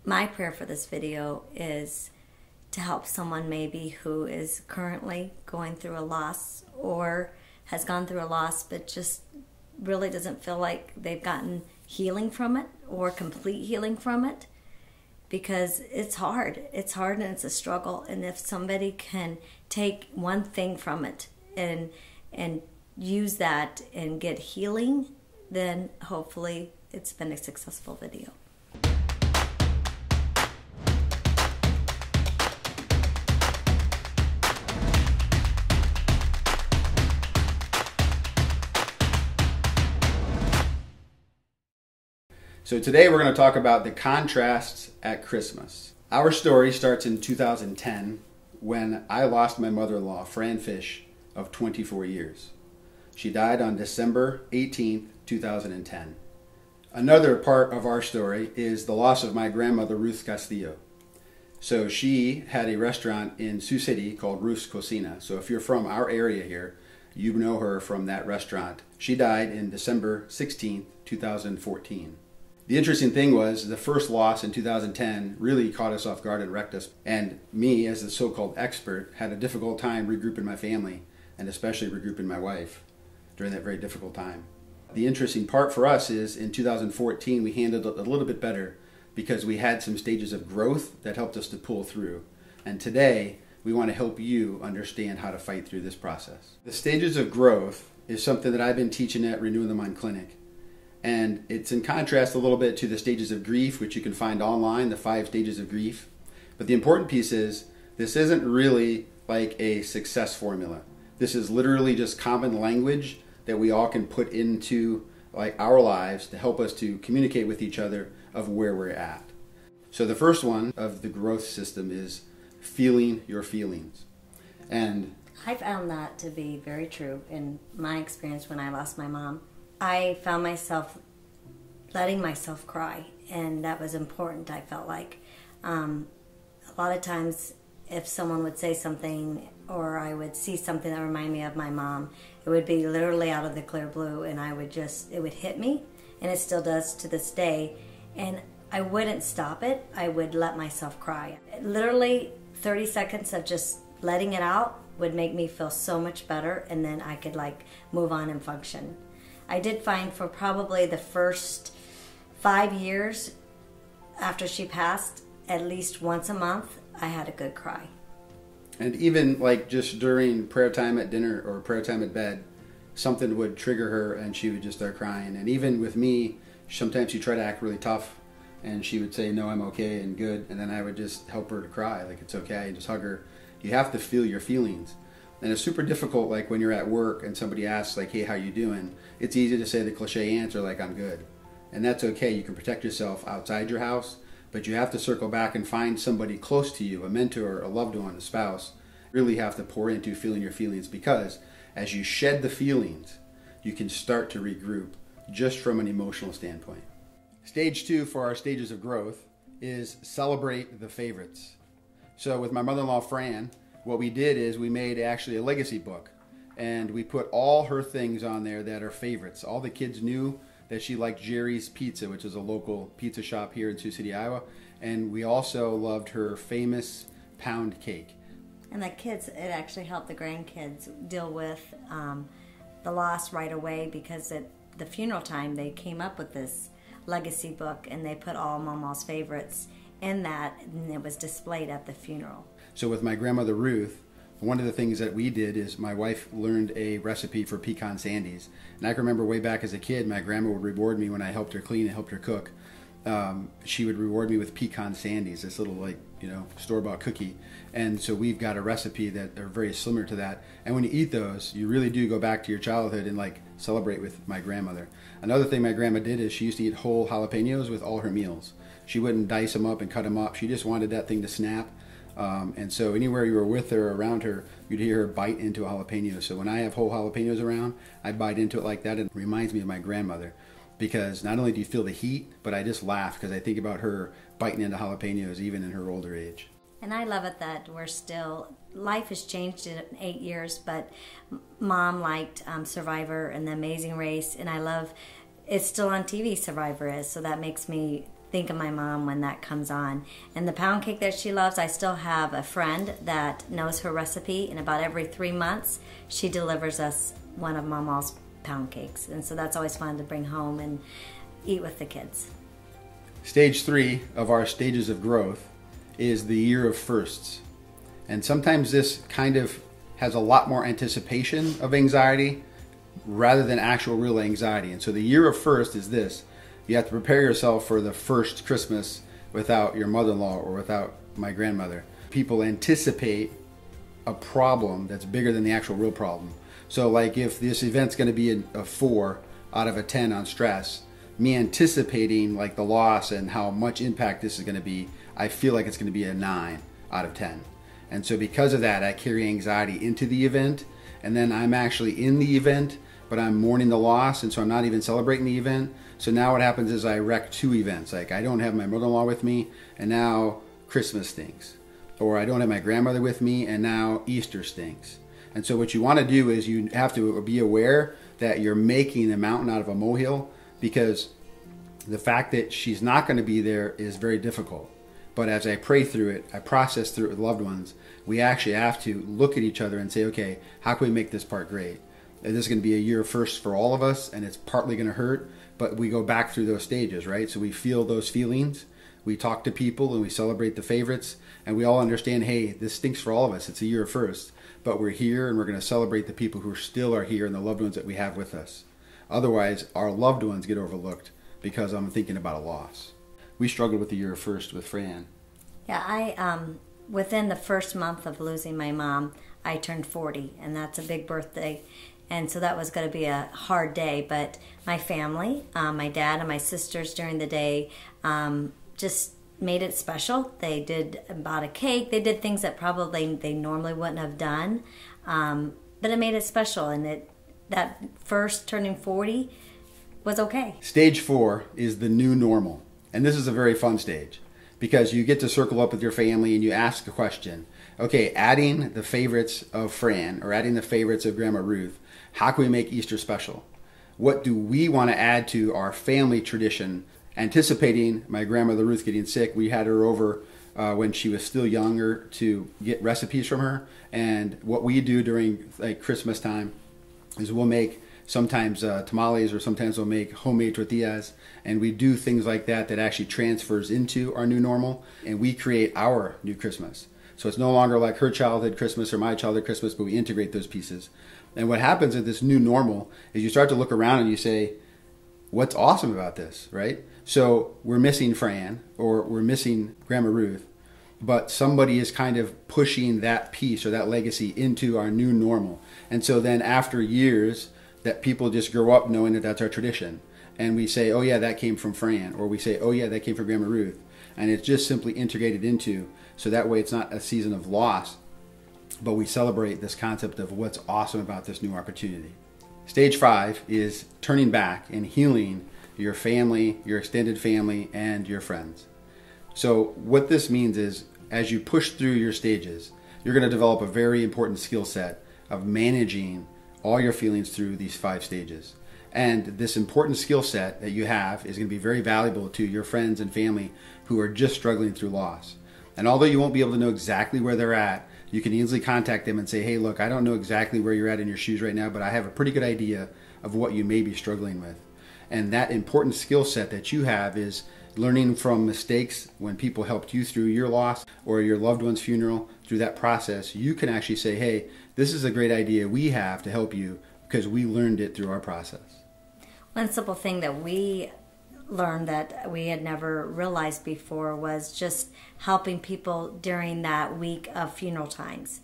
My prayer for this video is to help someone maybe who is currently going through a loss or has gone through a loss but just really doesn't feel like they've gotten healing from it or complete healing from it, because it's hard. It's hard and it's a struggle. And if somebody can take one thing from it and use that and get healing, then hopefully it's been a successful video. So today we're going to talk about the contrasts at Christmas. Our story starts in 2010 when I lost my mother-in-law, Fran Fish, of 24 years. She died on December 18th, 2010. Another part of our story is the loss of my grandmother, Ruth Castillo. So she had a restaurant in Sioux City called Ruth's Cocina. So if you're from our area here, you know her from that restaurant. She died in December 16th, 2014. The interesting thing was the first loss in 2010 really caught us off guard and wrecked us. And me, as the so-called expert, had a difficult time regrouping my family and especially regrouping my wife during that very difficult time. The interesting part for us is in 2014 we handled it a little bit better because we had some stages of growth that helped us to pull through. And today we want to help you understand how to fight through this process. The stages of growth is something that I've been teaching at Renewing the Mind Clinic. And it's in contrast a little bit to the stages of grief, which you can find online, the 5 stages of grief. But the important piece is this isn't really like a success formula. This is literally just common language that we all can put into like our lives to help us to communicate with each other of where we're at. So the first one of the growth system is feeling your feelings. And I found that to be very true in my experience when I lost my mom. I found myself letting myself cry, and that was important, I felt like. A lot of times if someone would say something or I would see something that reminded me of my mom, it would be literally out of the clear blue, and it would hit me, and it still does to this day, and I wouldn't stop it. I would let myself cry. Literally 30 seconds of just letting it out would make me feel so much better, and then I could like move on and function. I did find for probably the first 5 years after she passed, at least once a month, I had a good cry. And even like just during prayer time at dinner or prayer time at bed, something would trigger her and she would just start crying. And even with me, sometimes she'd try to act really tough and she would say, no, I'm okay and good. And then I would just help her to cry, like it's okay, and just hug her. You have to feel your feelings. And it's super difficult, like when you're at work and somebody asks, like, hey, how you doing? It's easy to say the cliche answer, like, I'm good. And that's okay. You can protect yourself outside your house, but you have to circle back and find somebody close to you, a mentor, a loved one, a spouse. Really have to pour into feeling your feelings, because as you shed the feelings, you can start to regroup just from an emotional standpoint. Stage 2 for our stages of growth is celebrate the favorites. So with my mother-in-law, Fran, what we did is we made actually a legacy book, and we put all her things on there that are favorites. All the kids knew that she liked Jerry's Pizza, which is a local pizza shop here in Sioux City, Iowa, and we also loved her famous pound cake. And the kids, it actually helped the grandkids deal with the loss right away, because at the funeral time they came up with this legacy book and they put all Mama's favorites in that, and it was displayed at the funeral. So with my grandmother Ruth, one of the things that we did is my wife learned a recipe for pecan sandies. And I can remember way back as a kid, my grandma would reward me when I helped her clean and helped her cook. She would reward me with pecan sandies, this little store-bought cookie. And so we've got a recipe that are very similar to that. And when you eat those, you really do go back to your childhood and like celebrate with my grandmother. Another thing my grandma did is she used to eat whole jalapenos with all her meals. She wouldn't dice them up and cut them up. She just wanted that thing to snap. And so anywhere you were with her or around her, you'd hear her bite into a jalapeno. So when I have whole jalapenos around, I bite into it like that. And it reminds me of my grandmother, because not only do you feel the heat, but I just laugh because I think about her biting into jalapenos even in her older age. And I love it that we're still, life has changed in 8 years, but Mom liked Survivor and The Amazing Race, and I love, it's still on TV, Survivor is, so that makes me think of my mom when that comes on. And the pound cake that she loves, I still have a friend that knows her recipe, and about every 3 months she delivers us one of Mama's pound cakes. And so that's always fun to bring home and eat with the kids. Stage 3 of our stages of growth is the year of firsts. And sometimes this kind of has a lot more anticipation of anxiety rather than actual real anxiety. And so the year of first is this. You have to prepare yourself for the first Christmas without your mother-in-law or without my grandmother. People anticipate a problem that's bigger than the actual real problem. So like if this event's going to be a 4 out of a 10 on stress, me anticipating like the loss and how much impact this is going to be, I feel like it's going to be a 9 out of 10. And so because of that, I carry anxiety into the event, and then I'm actually in the event, but I'm mourning the loss, and so I'm not even celebrating the event. So now what happens is I wreck 2 events. Like I don't have my mother-in-law with me, and now Christmas stinks. Or I don't have my grandmother with me, and now Easter stinks. And so what you want to do is you have to be aware that you're making a mountain out of a molehill, because the fact that she's not going to be there is very difficult. But as I pray through it, I process through it with loved ones, we actually have to look at each other and say, okay, how can we make this part great? And this is going to be a year first for all of us, and it's partly going to hurt, but we go back through those stages, right? So we feel those feelings, we talk to people, and we celebrate the favorites, and we all understand, hey, this stinks for all of us. It's a year first, but we're here, and we're going to celebrate the people who still are here and the loved ones that we have with us. Otherwise, our loved ones get overlooked because I'm thinking about a loss. We struggled with the year first with Fran. Yeah, within the first month of losing my mom, I turned 40, and that's a big birthday. And so that was going to be a hard day. But my family, my dad and my sisters during the day just made it special. They bought a cake. They did things that probably they normally wouldn't have done. But it made it special. And that first turning 40 was okay. Stage 4 is the new normal. And this is a very fun stage because you get to circle up with your family and you ask a question. Okay, adding the favorites of Fran or adding the favorites of Grandma Ruth, how can we make Easter special? What do we want to add to our family tradition? Anticipating my grandmother Ruth getting sick, we had her over when she was still younger to get recipes from her. And what we do during like Christmas time is we'll make sometimes tamales, or sometimes we'll make homemade tortillas, and we do things like that that actually transfers into our new normal, and we create our new Christmas. So it's no longer like her childhood Christmas or my childhood Christmas, but we integrate those pieces. And what happens at this new normal is you start to look around and you say, what's awesome about this, right? So we're missing Fran, or we're missing Grandma Ruth, but somebody is kind of pushing that piece or that legacy into our new normal. And so then after years, that people just grow up knowing that that's our tradition. And we say, oh yeah, that came from Fran. Or we say, oh yeah, that came from Grandma Ruth. And it's just simply integrated into, so that way it's not a season of loss, but we celebrate this concept of what's awesome about this new opportunity. Stage 5 is turning back and healing your family, your extended family, and your friends. So what this means is, as you push through your stages, you're going to develop a very important skill set of managing all your feelings through these 5 stages. And this important skill set that you have is going to be very valuable to your friends and family who are just struggling through loss. And although you won't be able to know exactly where they're at, you can easily contact them and say, hey, look, I don't know exactly where you're at in your shoes right now, but I have a pretty good idea of what you may be struggling with. And that important skill set that you have is learning from mistakes when people helped you through your loss or your loved one's funeral. Through that process, you can actually say, hey, this is a great idea we have to help you because we learned it through our process. One simple thing that we learned that we had never realized before was just helping people during that week of funeral times.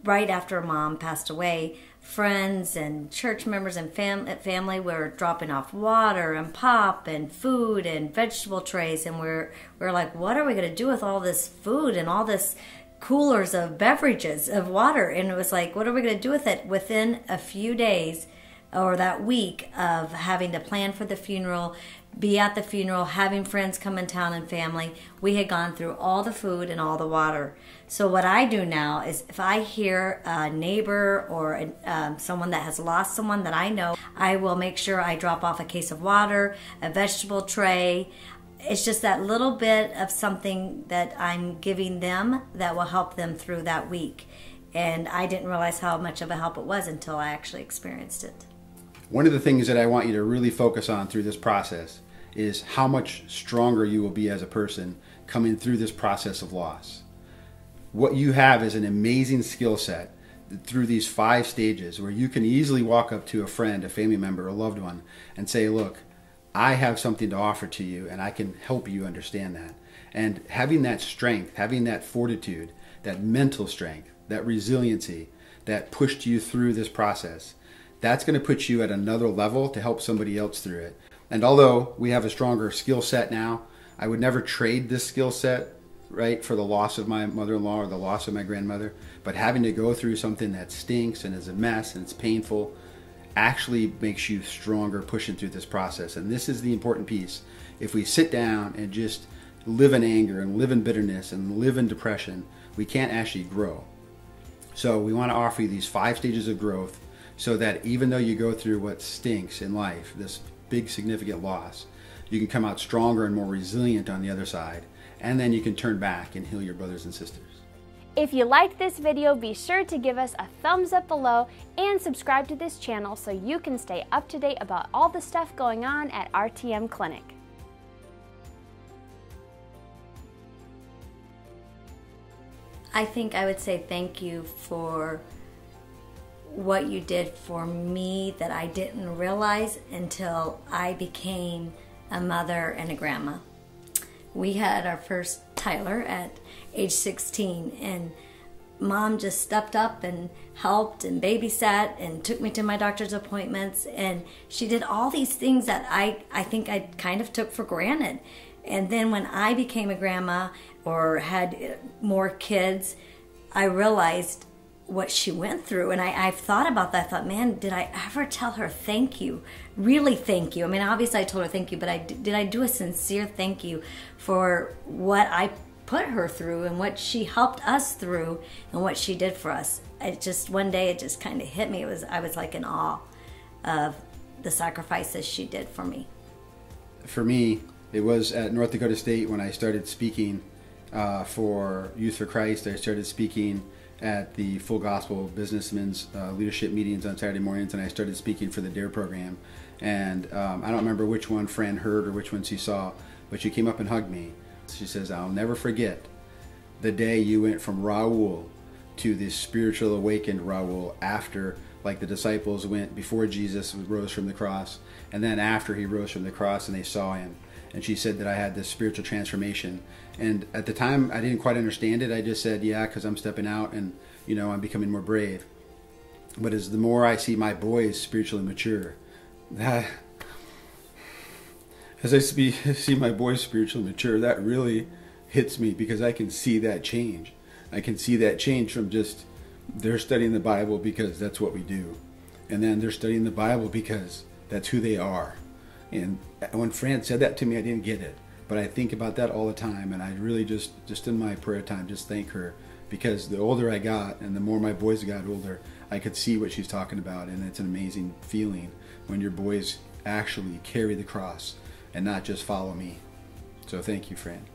Right after Mom passed away, friends and church members and family were dropping off water and pop and food and vegetable trays, and we're like, what are we going to do with all this food and all this coolers of beverages of water? And it was like, what are we going to do with it? Within a few days, or that week of having to plan for the funeral, be at the funeral, having friends come in town and family, we had gone through all the food and all the water. So what I do now is if I hear a neighbor or someone that has lost someone that I know, I will make sure I drop off a case of water, a vegetable tray. It's just that little bit of something that I'm giving them that will help them through that week. And I didn't realize how much of a help it was until I actually experienced it. One of the things that I want you to really focus on through this process is how much stronger you will be as a person coming through this process of loss. What you have is an amazing skill set through these 5 stages where you can easily walk up to a friend, a family member, a loved one and say, look, I have something to offer to you and I can help you understand that. And having that strength, having that fortitude, that mental strength, that resiliency that pushed you through this process, that's going to put you at another level to help somebody else through it. And although we have a stronger skill set now, I would never trade this skill set, right, for the loss of my mother-in-law or the loss of my grandmother. But having to go through something that stinks and is a mess and it's painful actually makes you stronger pushing through this process. And this is the important piece. If we sit down and just live in anger and live in bitterness and live in depression, we can't actually grow. So we want to offer you these 5 stages of growth so that even though you go through what stinks in life, this big significant loss, you can come out stronger and more resilient on the other side, and then you can turn back and heal your brothers and sisters. If you liked this video, be sure to give us a thumbs up below and subscribe to this channel so you can stay up to date about all the stuff going on at RTM Clinic. I think I would say thank you for what you did for me that I didn't realize until I became a mother and a grandma. We had our first Tyler at age 16, and Mom just stepped up and helped and babysat and took me to my doctor's appointments, and she did all these things that I think I kind of took for granted. And then when I became a grandma or had more kids, I realized what she went through, and I've thought about that. I thought, man, did I ever tell her thank you? Really thank you. I mean, obviously I told her thank you, but did I do a sincere thank you for what I put her through and what she helped us through and what she did for us? It just, one day it just kind of hit me. I was like in awe of the sacrifices she did for me. For me, it was at North Dakota State when I started speaking for Youth for Christ. I started speaking at the Full Gospel Businessmen's leadership meetings on Saturday mornings, and I started speaking for the DARE program. And I don't remember which one Fran heard or which one she saw, but she came up and hugged me. She says, I'll never forget the day you went from Raul to this spiritual awakened Raul after, like the disciples went before Jesus rose from the cross, and then after he rose from the cross and they saw him. And she said that I had this spiritual transformation. And at the time, I didn't quite understand it. I just said, yeah, because I'm stepping out and, you know, I'm becoming more brave. But as the more I see my boys spiritually mature, as I see my boys spiritually mature, that really hits me because I can see that change. I can see that change from just they're studying the Bible because that's what we do. And then they're studying the Bible because that's who they are. And when Fran said that to me, I didn't get it. But I think about that all the time, and I really just in my prayer time, just thank her. Because the older I got and the more my boys got older, I could see what she's talking about. And it's an amazing feeling when your boys actually carry the cross and not just follow me. So thank you, Fran.